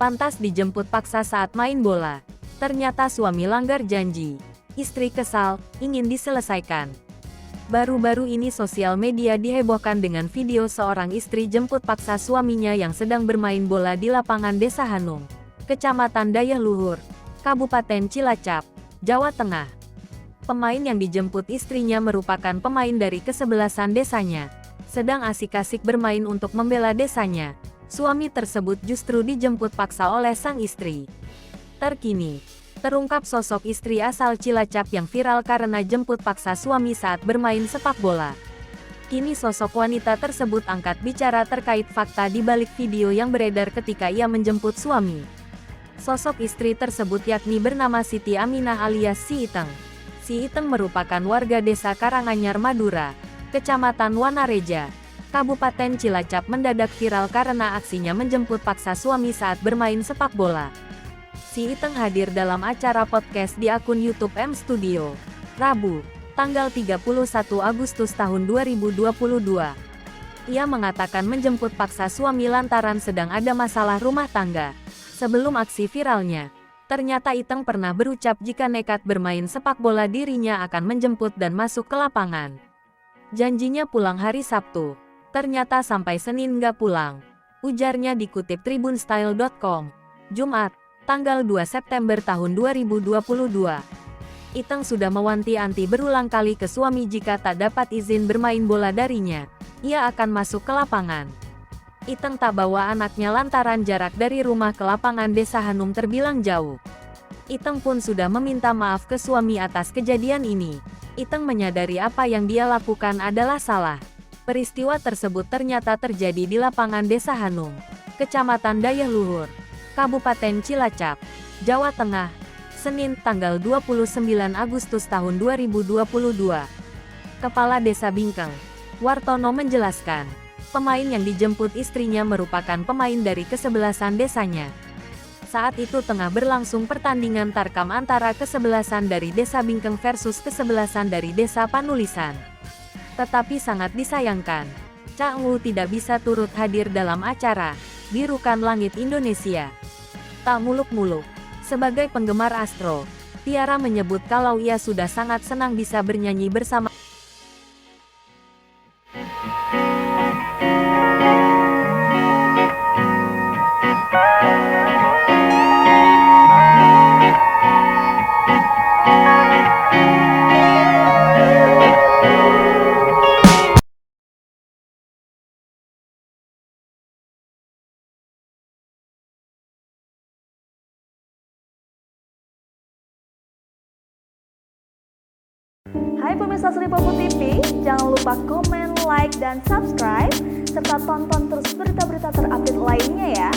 pantas dijemput paksa saat main bola. Ternyata suami langgar janji. Istri kesal, ingin diselesaikan. Baru-baru ini sosial media dihebohkan dengan video seorang istri jemput paksa suaminya yang sedang bermain bola di lapangan Desa Hanung, Kecamatan Dayeh Luhur, Kabupaten Cilacap, Jawa Tengah. Pemain yang dijemput istrinya merupakan pemain dari kesebelasan desanya. Sedang asik-asik bermain untuk membela desanya, suami tersebut justru dijemput paksa oleh sang istri. Terkini, terungkap sosok istri asal Cilacap yang viral karena jemput paksa suami saat bermain sepak bola. Kini sosok wanita tersebut angkat bicara terkait fakta di balik video yang beredar ketika ia menjemput suami. Sosok istri tersebut yakni bernama Siti Aminah alias Si Iteng. Si Iteng merupakan warga desa Karanganyar Madura, Kecamatan Wanareja, Kabupaten Cilacap mendadak viral karena aksinya menjemput paksa suami saat bermain sepak bola. Si Iteng hadir dalam acara podcast di akun YouTube M Studio, Rabu, tanggal 31 Agustus tahun 2022. Ia mengatakan menjemput paksa suami lantaran sedang ada masalah rumah tangga. Sebelum aksi viralnya, ternyata Iteng pernah berucap jika nekat bermain sepak bola dirinya akan menjemput dan masuk ke lapangan. Janjinya pulang hari Sabtu, ternyata sampai Senin nggak pulang. Ujarnya dikutip tribunstyle.com, Jumat, tanggal 2 September tahun 2022. Iteng sudah mewanti-wanti berulang kali ke suami jika tak dapat izin bermain bola darinya, ia akan masuk ke lapangan. Iteng tak bawa anaknya lantaran jarak dari rumah ke lapangan Desa Hanum terbilang jauh. Iteng pun sudah meminta maaf ke suami atas kejadian ini. Iteng menyadari apa yang dia lakukan adalah salah. Peristiwa tersebut ternyata terjadi di lapangan Desa Hanum, Kecamatan Dayeh Luhur, Kabupaten Cilacap, Jawa Tengah, Senin tanggal 29 Agustus tahun 2022. Kepala Desa Bingkeng, Wartono menjelaskan, pemain yang dijemput istrinya merupakan pemain dari kesebelasan desanya. Saat itu tengah berlangsung pertandingan tarkam antara kesebelasan dari Desa Bingkeng versus kesebelasan dari Desa Panulisan. Tetapi sangat disayangkan, Cak Wu tidak bisa turut hadir dalam acara Birukan Langit Indonesia. Tak muluk-muluk, sebagai penggemar Astro, Tiara menyebut kalau ia sudah sangat senang bisa bernyanyi bersama. Hai pemirsa Sri Popo TV, jangan lupa komen, like, dan subscribe, serta tonton terus berita-berita terupdate lainnya ya.